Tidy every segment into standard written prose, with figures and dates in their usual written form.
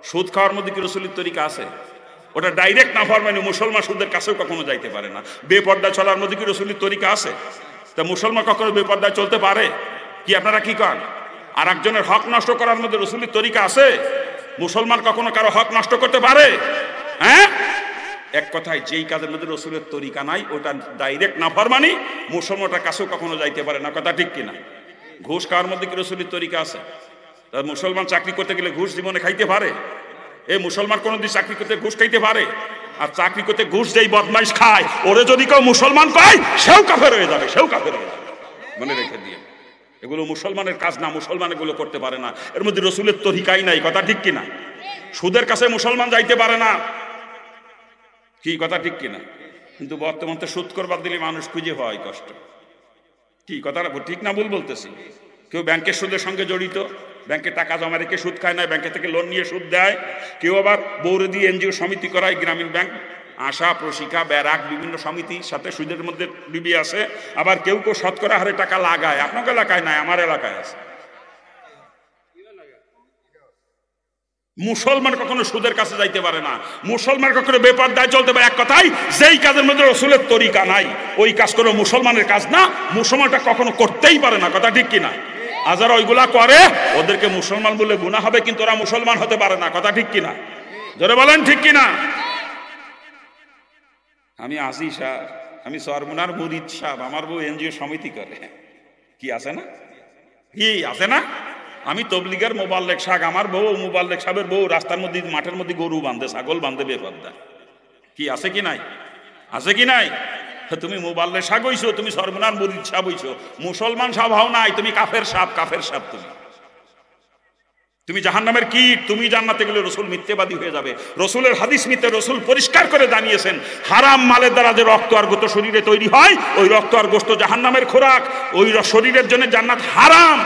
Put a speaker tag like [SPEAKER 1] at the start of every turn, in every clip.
[SPEAKER 1] সুদ খাওয়ার মধ্যে কি রসুলের তরিকা আছে? ওটা ডাইরেক্ট নাফরমানি, মুসলমান সুদের কাছেও কখনো যাইতে পারে না। বেপর্দায় চলার মধ্যে কি রসুলের তরিকা আছে? তা মুসলমান কখনো বেপর্দায় চলতে পারে কি? আপনারা কি কন? আর একজনের হক নষ্ট করার মধ্যে রসুলের তরিকা আছে? মুসলমান কখনো কারো হক নষ্ট করতে পারে? হ্যাঁ, এক কথায় যেই কাজের মধ্যে রসুলের তরিকা নাই ওটা ডাইরেক্ট নাফরমানি, মুসলমানটার কাছেও কখনো যাইতে পারে না। কথা ঠিক কিনা? ঘুষ খাওয়ার মধ্যে কি রসুলের তরিকা আছে? মুসলমান চাকরি করতে গেলে ঘুষ জীবনে খাইতে পারে? এই মুসলমান কোনদিন চাকরি করতে ঘুষ খাইতে পারে? আর চাকরি করতে ঘুষ যেই বদমাইশ খায়, ওরে যদি কেউ মুসলমান কয়, সেও কাফের হয়ে যাবে, সেও কাফের হয়ে যাবে। মনে রেখে দিয়ে, এগুলো মুসলমানের কাজ না, মুসলমান এগুলো করতে পারে না। এর মধ্যে রসুলের তরিকাই নাই। কথা ঠিক কিনা? সুদের কাছে মুসলমান যাইতে পারে না, কি কথা ঠিক কিনা? কিন্তু বর্তমান তো সুদ করবার দিলে মানুষ খুঁজে হয় কষ্ট। কি কথাটা ঠিক না ভুল বলতেছি? কেউ ব্যাংকের সুদের সঙ্গে জড়িত, ব্যাংকে টাকা জমা রেখে সুদ খায় না, ব্যাংকে থেকে লোন নিয়ে সুদ দেয়। কেউ আবার বৌরে দিয়ে এনজিও সমিতি করায়, গ্রামীণ ব্যাংক, আশা, প্রশিকা, ব্যারাক, বিভিন্ন সমিতির সাথে সুদের মধ্যে ডুবে আছে। আবার কেউ কেউ শতকরা হারে টাকা লাগায়। আপনার এলাকায় নাই, আমার এলাকায় আছে। মুসলমান কখনো সুদের কাছে যাইতে পারে না, মুসলমান কখনো বেপরদায় চলতে পারে। এক কথাই যেই কাজের মধ্যে রসুলের তরিকা নাই ওই কাজ করে মুসলমানের কাজ না, মুসলমানটা কখনো করতেই পারে না। কথা ঠিক কিনা? আর যারা ওইগুলা করে ওদেরকে মুসলমান বলে গুনাহ হবে, কিন্তু ওরা মুসলমান হতে পারে না। কথা ঠিক কিনা? জোরে বলেন ঠিক কিনা? আমি আসি সাহ, আমি সরমুনার মুরিদ সাহেব, আমার বউ এনজিও সমিতি করে। কি আছে না? কি আছে না? আমি তবলিগের মোবাল্লেক শাক, আমার বউ মোবাল্লেক সাহেবের বউ রাস্তার মধ্যে, মাঠের মধ্যে গরু বাঁধে, ছাগল বাঁধে বেপরদায়। কি আছে কি নাই? আছে কি নাই? তুমি মোবাল্লেক শাক হইছো, তুমি সরমুনার মুরিদ সাহেব হইছো, মুসলমান সাহেব হও নাই, তুমি কাফের সাহেব, কাফের সাহেব। তুমি জাহান্নামের কীট। তুমি জান্নাতে গেলে রসুল মিথ্যেবাদী হয়ে যাবে। রসুলের হাদিস মিথ্যে। রসুল পরিষ্কার করে জানিয়েছেন, হারাম মালের দ্বারা যে রক্ত আর গোস্ত শরীরে তৈরি হয়, ওই রক্ত আর গোস্ত জাহান্নামের খোরাক, ওই শরীরের জন্য জান্নাত হারাম।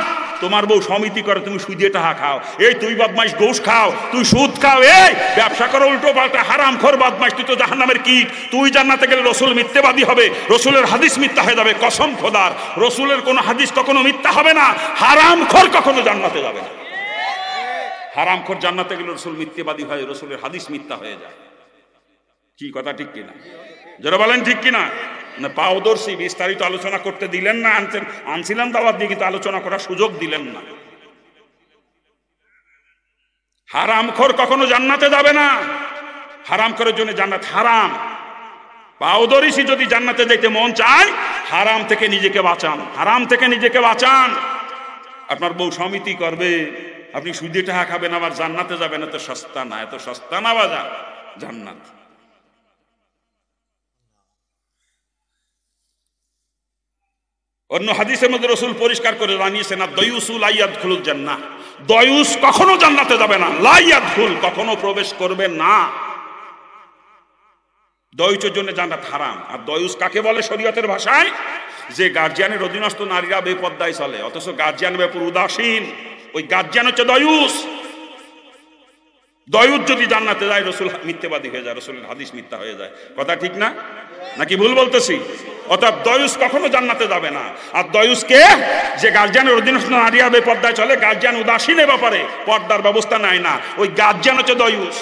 [SPEAKER 1] তোমার বউ সমিতি করে, তুমি সুদে টাকা খাও, এই তুই বদমাইশ ঘুষ খাও, তুই সুদ খাও, এই ব্যবসা করো উল্টো পাল্টা, হারাম খোর বদমাইশ, তুই তো জাহান্নামের কীট। তুই জান্নাতে গেলে রসুল মিথ্যেবাদী হবে, রসুলের হাদিস মিথ্যা হয়ে যাবে। কসম খোদার, রসুলের কোনো হাদিস কখনো মিথ্যা হবে না। হারাম খোর কখনো জান্নাতে যাবে না। হারাম খোর জান্নাতে গেলে রসুল মিথ্যেবাদী হয়, রসুলের হাদিস মিথ্যা হয়ে যায়। কি কথা ঠিক কিনা? যারা বলেন ঠিক কিনা? না পাওদর্শী বিস্তারিত আলোচনা করতে দিলেন না। আনছিলাম দাওয়াত দিয়ে, কিন্তু আলোচনা করার সুযোগ দিলেন না। হারামখোর কখনো জান্নাতে যাবে না। হারামখোরের জন্য জান্নাত হারাম। পাওদর্শী যদি জান্নাতে যাইতে মন চায়, হারাম থেকে নিজেকে বাঁচান, হারাম থেকে নিজেকে বাঁচান। আপনার বউ সমিতি করবে, আপনি সুদে টাকা খাবেন, আবার জান্নাতে যাবেন, এত সস্তা না, এত সস্তা না বাজার জান্নাত। অন্য হাদিসের মধ্যে রসুল পরিষ্কার করে জানিয়েছেন, আর দয়ুসুল আইয়াদখুলুল জান্নাহ, দয়ুস কখনো জান্নাতে যাবে না, লা ইয়াদখুল, কখনো প্রবেশ করবে না। দয়ুসের জন্য জান্নাত হারাম। আর দয়ুস কাকে বলে শরীয়তের ভাষায়? যে গার্জিয়ানের অধীনস্থ নারীরা বেপর্দায় চলে, অথচ গার্জিয়ানের ব্যাপার উদাসীন, ওই গার্জিয়ান হচ্ছে দয়ুস। দয়ুস যদি জান্নাতে যায়, রসুল মিথ্যেবাদী হয়ে যায়, রসুলের হাদিস মিথ্যা হয়ে যায়। কথা ঠিক না? নাকি ভুল বলতেছি? অর্থাৎ দয়ুস কখনো জান্নাতে যাবে না। আর দয়ুসকে, যে গার্জিয়ানের অধীনস্থ নারীরা বেপর্দায় চলে, গার্জিয়ান উদাসীন ব্যাপারে, পর্দার ব্যবস্থা নেয় না, ওই গার্জিয়ান হচ্ছে দয়ুস।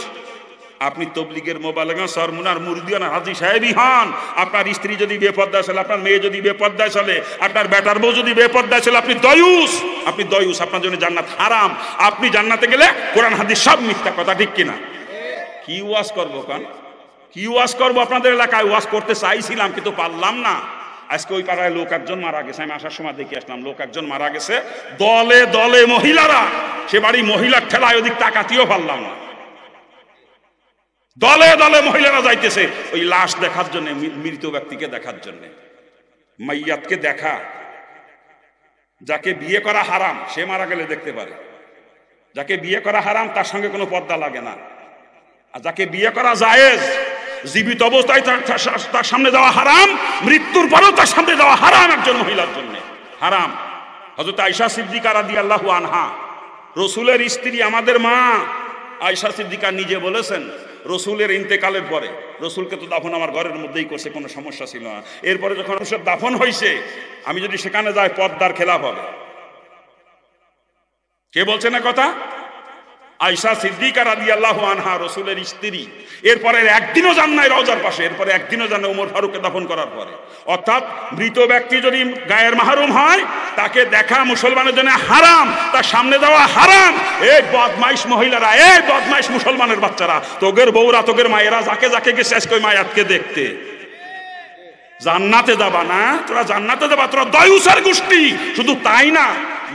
[SPEAKER 1] আপনি তবলিগের মোবাইলে সরমুনার মুরিদিয়ান হাজী সাহেবই হন, আপনার স্ত্রী যদি বেপর্দায় চলে, আপনার মেয়ে যদি বেপর্দায় চলে, আপনার বেটার বউ যদি বেপর্দায় চলে, আপনি দয়ুস, আপনি দয়ুস, আপনার জন্য জান্নাত হারাম। আপনি জান্নাতে গেলে কোরআন হাদিস সব মিথ্যা। কথা ঠিক কিনা? কি ওয়াজ করবো কান? কি ওয়াজ করবো? আপনাদের এলাকায় ওয়াজ করতে চাইছিলাম, কিন্তু পারলাম না। আজকে ওই পাড়ায় লোক একজন মারা গেছে, আমি আসার সময় দেখে আসলাম, লোক একজন মারা গেছে, দলে দলে মহিলারা, সে বাড়ি মহিলার ঠেলায় ওদিক তাকাতেও পারলাম না। দলে দলে মহিলারা যাইতেছে ওই লাশ দেখার জন্য, মৃত ব্যক্তিকে দেখার জন্য, মাইয়াতকে দেখা। যাকে বিয়ে করা হারাম সে মারা গেলে দেখতে পারে, যাকে বিয়ে করা হারাম তার সঙ্গে কোনো পর্দা লাগে না। আর যাকে বিয়ে করা জায়েজ, জীবিত অবস্থায় তার সামনে যাওয়া হারাম, মৃত্যুর পরেও তার সামনে যাওয়া হারাম একজন মহিলার জন্য হারাম। হযরত আয়েশা সিদ্দিকা রাদিয়াল্লাহু আনহা, রসুলের স্ত্রী, আমাদের মা আয়েশা সিদ্দিকা নিজে বলেছেন, রসুলের ইন্তেকালের পরে, রসুলকে তো দাফন আমার ঘরের মধ্যেই করছে, কোনো সমস্যা ছিল না। এরপরে যখন রসুল দাফন হয়েছে, আমি যদি সেখানে যাই পর্দার খেলাফ হবে। কে বলছে না কথা? আয়েশা সিদ্দিকা রাদিয়াল্লাহু আনহা রাসূলের স্ত্রী, এরপরে একদিনও যান নাই রওজার পাশে, এরপরে একদিনও যান ওমর ফারুককে দাফন করার পরে। অর্থাৎ মৃত ব্যক্তি যদি গায়ের মাহরুম হয় তাকে দেখা মুসলমানের জন্য হারাম, তার সামনে যাওয়া হারাম। এই বদমাইশ মহিলারা, এই বদমাইশ মুসলমানের বাচ্চারা, তোগের বউরা, তোগের মায়েরা যাকে যাকে গেছে আজকে ওই মায়াতকে দেখতে, জান্নাতে যাবা না, তোরা জান্নাতে যাবা, তোরা দয়ুসের গোষ্ঠী। শুধু তাই না,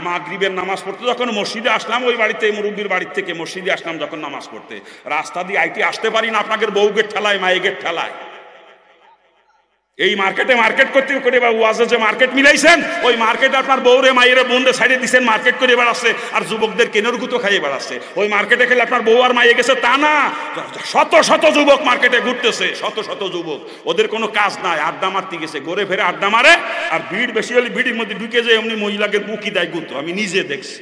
[SPEAKER 1] মাগরিবের নামাজ পড়তে যখন মসজিদে আসলাম, ওই বাড়িতে মুরব্বীর বাড়ির থেকে মসজিদে আসলাম যখন নামাজ পড়তে, রাস্তা দিয়ে আইটি আসতে পারি না, আপনাদের বউ গেট ঠেলায়, মায়ে গেট ঠেলায়। এই মার্কেটে মার্কেট করতে করে বা ওয়াজে যে মার্কেট মিলাইছেন, ওই মার্কেটে আপনার বউরে মায়েরে বোনরে সাইডে দিচ্ছেন, মার্কেট করে বেড়াচ্ছে, আর যুবকদের কেনের গুতো খাইয়ে বেড়াচ্ছে। ওই মার্কেটে খেলে আপনার বউ আর মাইয়ে গেছে তা না, শত শত যুবক মার্কেটে ঘুরতেছে, শত শত যুবক, ওদের কোনো কাজ নাই, আড্ডা মারতে গেছে, ঘুরে ফেরে আড্ডা মারে, আর ভিড় বেশি হলে ভিড়ের মধ্যে ঢুকে যায়, এমনি মহিলাকে বুকি দেয় গুতো, আমি নিজে দেখছি।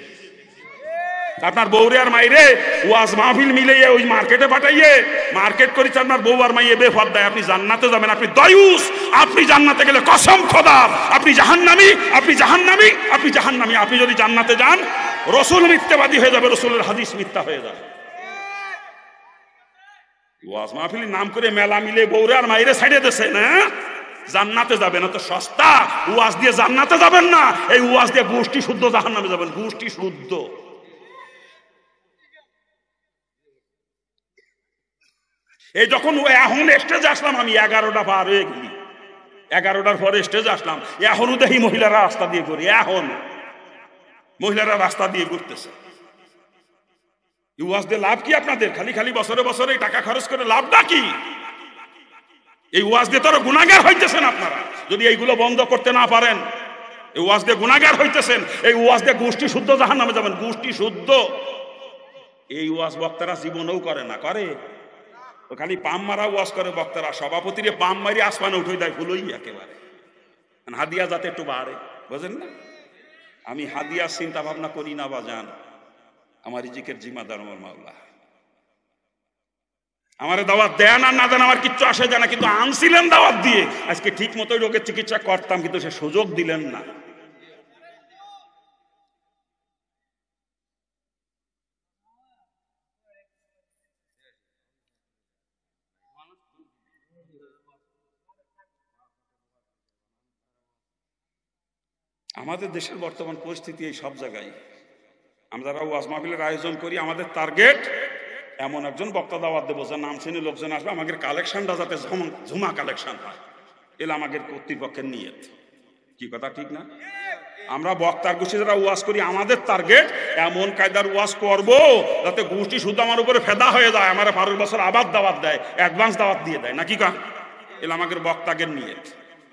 [SPEAKER 1] আপনার বউরে আর মাইরে ওয়াজ মাহফিল মিলিয়ে ওই মার্কেটে পাঠাইয়ে মার্কেট করি, আপনার বউ আর মাইয়ে বেফরদায়, আপনি জান্নাতে যাবেন, আপনি দয়ুস, আপনি জান্নাতে গেলে কসম খোদার আপনি জাহান্নামী, আপনি জাহান্নামী, আপনি জাহান্নামী। আপনি যদি জান্নাতে যান, রাসূল মিথ্যাবাদী হয়ে যাবে, রাসূলের হাদিস মিথ্যা হয়ে যাবে। ওয়াজ মাহফিলের নাম করে মেলা মিলে বউরে আর মাইরে সাইডে দিছে না, জান্নাতে যাবেন, তো সস্তা ওয়াজ দিয়ে জান্নাতে যাবেন না, এই ওয়াজ দিয়ে গোষ্ঠী শুদ্ধ জাহান্নামে যাবেন, গোষ্ঠী শুদ্ধ। এই যখন এখন স্টেজে আসলাম আমি, 11টা পার হয়ে গেলি, 11টার পরে স্টেজে আসলাম, এখনো দেখি মহিলারা রাস্তা দিয়ে ঘুরে, এখন মহিলারা রাস্তা দিয়ে ঘুরতেছে। ওয়াজ দিয়ে লাভ কি আপনাদের? খালি খালি বছরে বছরে টাকা খরচ করে লাভটা কি? এই ওয়াজ দিয়ে তো গুনাহগার হইতেছেন আপনারা, যদি এইগুলো বন্ধ করতে না পারেন। এই ওয়াজ দিয়ে গুনাহগার হইতেছেন, এই ওয়াজ দিয়ে গোষ্ঠী শুদ্ধ জাহান্নামে যাবেন, গোষ্ঠী শুদ্ধ। এই ওয়াজ বক্তারা জীবনেও করে না, করে খালি পাম মারা ওয়াজ করে বক্তারা, সভাপতিরে পাম মারি আসমানে উঠে দেয় ফুলই একেবারে, হাদিয়া যাতে একটু বাড়ে, বুঝেন না? আমি হাদিয়ার চিন্তা ভাবনা করি না বাজান, আমার রিজিকের জিম্মাদার আমার মাওলা। আমার দাওয়াত দেন আর না দেন আমার কিচ্ছু আসে যায় না, কিন্তু আনছিলেন দাওয়াত দিয়ে, আজকে ঠিক মতোই রোগের চিকিৎসা করতাম, কিন্তু সে সুযোগ দিলেন না। আমাদের দেশের বর্তমান পরিস্থিতি এই সব জায়গায়, আমরা যারা ওয়াজ মাহফিলের আয়োজন করি, আমাদের টার্গেট এমন একজন বক্তা দাওয়াত দেবো যার নাম শুনে লোকজন আসবে, আমাদের কালেকশনটা যাতে ঝুমা কালেকশন হয়, এলে আমাদের কর্তৃপক্ষের নিয়ত। কি কথা ঠিক না? আমরা বক্তার গোষ্ঠী যারা ওয়াজ করি, আমাদের টার্গেট এমন কায়দার ওয়াজ করবো যাতে গোষ্ঠী শুধু আমার উপরে ফেদা হয়ে যায়, আমার 12 বছর আবার দাওয়াত দেয়, অ্যাডভান্স দাওয়াত দিয়ে দেয়, নাকি কা? এলে আমাদের বক্তাদের নিয়ত।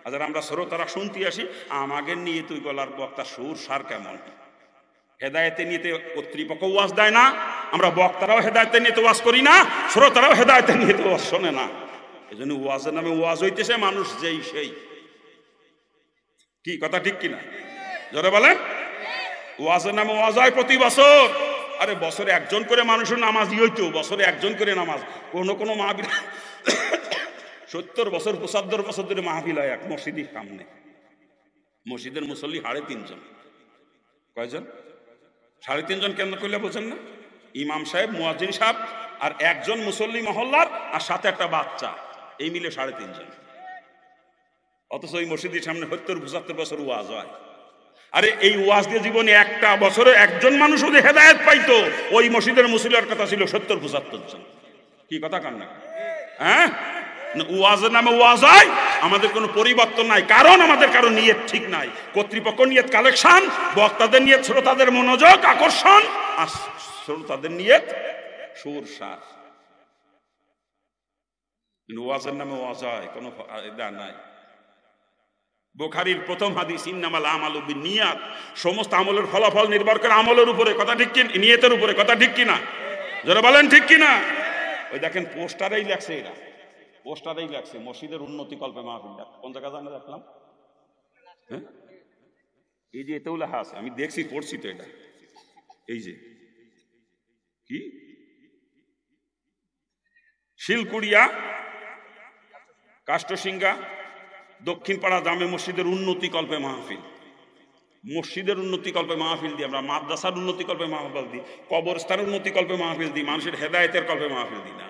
[SPEAKER 1] আর আমরা শ্রোতারা শুনতে আসি, আমাদের নিয়ে তুই গলার বক্তা সুর সার কেমন, হেদায়েতে নিতে কর্তৃপক্ষ ওয়াজ দেয় না, আমরা বক্তারাও হেদায়েতে নিতে ওয়াজ করি না, শ্রোতারাও হেদায়েতে নিতে ওয়াজ শোনে না। এই জন্য ওয়াজের নামে ওয়াজ হইতেছে মানুষ যেই সেই। কি কথা ঠিক কিনা? জোরে বলেন। ওয়াজের নামে ওয়াজ হয় প্রতি বছর, আরে বছরে একজন করে মানুষের নামাজই হইতো, বছরে একজন করে নামাজ। কোনো কোনো মাহফিল 70 বছর 75 বছর ধরে মাহফিল হয় এক মসজিদের সামনে, মসজিদের মুসল্লি 3.5 জন। কয়জন? 3.5 জন। কেন করলে বোঝেন না? ইমাম সাহেব, মুয়াজ্জিন সাহেব আর একজন মুসল্লি মহল্লার, আর সাথে একটা বাচ্চা, এই মিলে 3.5 জন। অথচ ওই মসজিদের সামনে 70-75 বছর ওয়াজ হয়। আরে এই ওয়াজ দিয়ে জীবনে একটা বছরে একজন মানুষ যদি হেদায়েত পাইতো, ওই মসজিদের মুসল্লির কথা ছিল 70-75 জন। কি কথা কান না? হ্যাঁ, ওয়াজের নামে ওয়াজ হয়, আমাদের কোনো পরিবর্তন নাই, কারণ আমাদের কারো নিয়ত ঠিক নাই। কর্তৃপক্ষ নিয়ত কালেকশন, বক্তাদের নিয়ত শ্রোতাদের মনোযোগ আকর্ষণ, আর শ্রোতাদের নিয়ত সুর সার। ওয়াজের নামে ওয়াজ হয়, কোনো ফায়দা নাই। বুখারীর প্রথম হাদিস, ইন্নামাল আমালু বিন্নিয়াত, সমস্ত আমলের ফলাফল নির্ভর করে আমলের উপরে, কথা ঠিক কি? নিয়তের উপরে, কথা ঠিক কিনা? যারা বলেন ঠিক কিনা? ওই দেখেন পোস্টারেই লেখছে, এরা পোস্টারেই লেখছে মসজিদের উন্নতি কল্পে মাহফিলটা। কোন জায়গা জানা দেখলাম? হ্যাঁ, এই যে এতেও লেখা আছে, আমি দেখছি, পড়ছি তো এটা। এই যে কি শিলকুড়িয়া কাষ্টসিঙ্গা দক্ষিণ পাড়া জামে মসজিদের উন্নতি কল্পে মাহফিল। মসজিদের উন্নতি কল্পে মাহফিল দিই, আমরা মাদ্রাসার উন্নতি কল্পে মাহফিল দিই, কবরস্থানের উন্নতি কল্পে মাহফিল দিই, মানুষের হেদায়েতের কল্পে মাহফিল দিই না।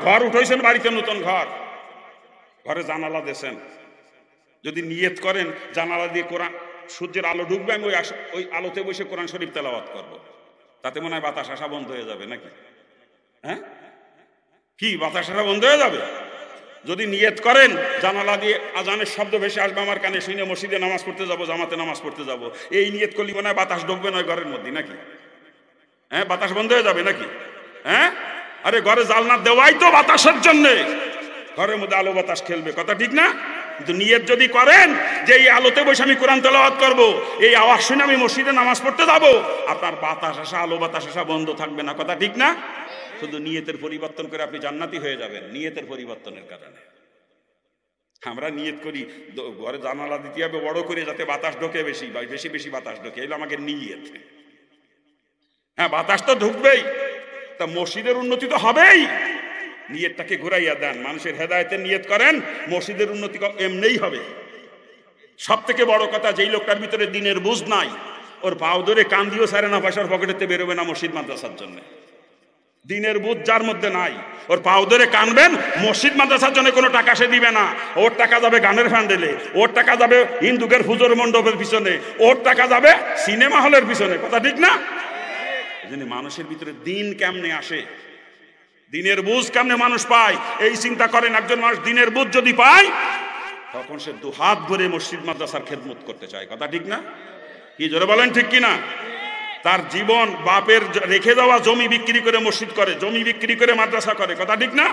[SPEAKER 1] ঘর উঠাইছেন, বাড়িতে নতুন ঘরে জানালা দিয়েছেন, যদি নিয়ত করেন জানালা দিয়ে কোরআন, সূর্যের আলো ঢুকবে, আমি ওই আলোতে বসে কোরআন শরীফ তেলাওয়াত করবো, তাতে মনে হয় বাতাস আসা বন্ধ হয়ে যাবে নাকি? হ্যাঁ, কি বাতাস আসা বন্ধ হয়ে যাবে? যদি নিয়ত করেন জানালা দিয়ে আজানের শব্দ ভেসে আসবে আমার কানে, শুনে মসজিদে নামাজ পড়তে যাবো, জামাতে নামাজ পড়তে যাবো, এই নিয়ত করলে মনে হয় বাতাস ঢুকবে না ঘরের মধ্যে নাকি? হ্যাঁ, বাতাস বন্ধ হয়ে যাবে নাকি? হ্যাঁ, আরে ঘরে জালনা দেওয়াই তো বাতাসের জন্যে, ঘরের মধ্যে আলো বাতাস খেলবে, কথা ঠিক না? কিন্তু নিয়ত যদি করেন যে এই আলোতে বসে আমি কোরআন তেলাওয়াত করব, এই আওয়াজ শুনে আমি মসজিদে নামাজ পড়তে যাব, আপনার বাতাস আসা, আলো বাতাস আসা বন্ধ থাকবে না, কথা ঠিক না? শুধু নিয়তের পরিবর্তন করে আপনি জান্নাতি হয়ে যাবেন, নিয়তের পরিবর্তনের কারণে। আমরা নিয়ত করি ঘরে জানালা দিতে হবে বড় করে, যাতে বাতাস ঢোকে বেশি, বেশি বেশি বাতাস ঢোকে, এগুলো আমাকে নিয়ত। হ্যাঁ, বাতাস তো ঢুকবেই, তা মসজিদের উন্নতি তো হবেই। নিয়তটাকে ঘুরাইয়া দেন, মানুষের হেদায়েতের নিয়ত করেন, মসজিদের উন্নতি এমনিই হবে। সব থেকে বড় কথা, যেই লোকটার ভিতরে দিনের বুঝ নাই, ওর পাও ধরে কান দিয়েও সারে না, পয়সার পকেটেতে বেরোবে না মসজিদ মাদ্রাসার জন্য। দিনের বুঝ যার মধ্যে নাই, ওর পাও ধরে কানবেন, মসজিদ মাদ্রাসার জন্য কোনো টাকা সে দিবে না। ওর টাকা যাবে গানের ফান্ডেলে, ওর টাকা যাবে হিন্দুকের হুজুর মণ্ডপের পিছনে, ওর টাকা যাবে সিনেমা হলের পিছনে, কথা ঠিক না? এজন্য মানুষের ভিতরে দিন কেমনে আসে, দিনের বুঝ কেমনে মানুষ পায়, এই চিন্তা করেন। একজন মানুষ দিনের বুঝ যদি পায়, তখন সে দুহাত ভরে মসজিদ মাদ্রাসার খেদমত করতে চায়, কথা ঠিক না? কি জোরে বলেন, ঠিক কিনা? তার জীবন বাপের রেখে দেওয়া জমি বিক্রি করে মসজিদ করে, জমি বিক্রি করে মাদ্রাসা করে, কথা ঠিক না?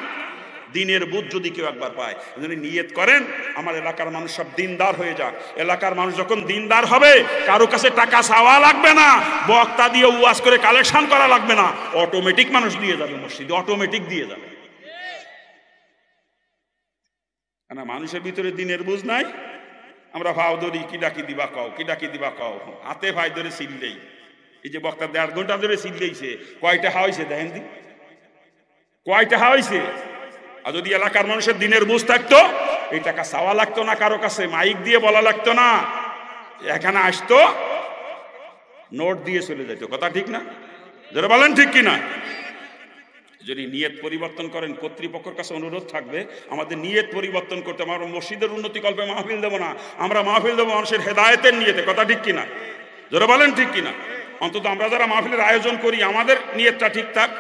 [SPEAKER 1] দিনের বুঝ যদি কেউ একবার পায়, নিয়ত করেন আমার এলাকার মানুষ সব দিনদার হয়ে যাক। এলাকার মানুষ যখন দিনদার হবে, কারো কাছে টাকা চাওয়া লাগবে না, বক্তা দিয়ে ওয়াজ করে কালেকশন করা লাগবে না, অটোমেটিক মানুষ দিয়ে যাবে মসজিদে, অটোমেটিক দিয়ে যাবে। না, মানুষের ভিতরে দিনের বুঝ নাই, আমরা ভাও ধরি, কি ডাকি দিবা কও, কি ডাকি দিবা কও, হাতে ভাই ধরে সিললেই, এই যে বক্তা 1.5 ঘন্টা ধরে সিললেইছে, কয়টা হাওয়াইছে দেখেন দি, কয়টা হাওয়াইছে? আর যদি এলাকার মানুষের দিনের বুঝ থাকতো, এই টাকা চাওয়া লাগতো না কারো কাছে, মাইক দিয়ে বলা লাগতো না, এখানে আসতো নোট দিয়ে চলে যেত, কথা ঠিক না? যারা বলেন ঠিক কিনা? যদি নিয়ত পরিবর্তন করেন, কর্তৃপক্ষের কাছে অনুরোধ থাকবে আমাদের নিয়ত পরিবর্তন করতে। আমরা মসজিদের উন্নতি কল্পে মাহফিল দেবো না, আমরা মাহফিল দেবো মানুষের হেদায়েতের নিয়তে, কথা ঠিক কিনা? যারা বলেন ঠিক কিনা? অন্তত আমরা যারা মাহফিলের আয়োজন করি, আমাদের নিয়তটা ঠিক থাক।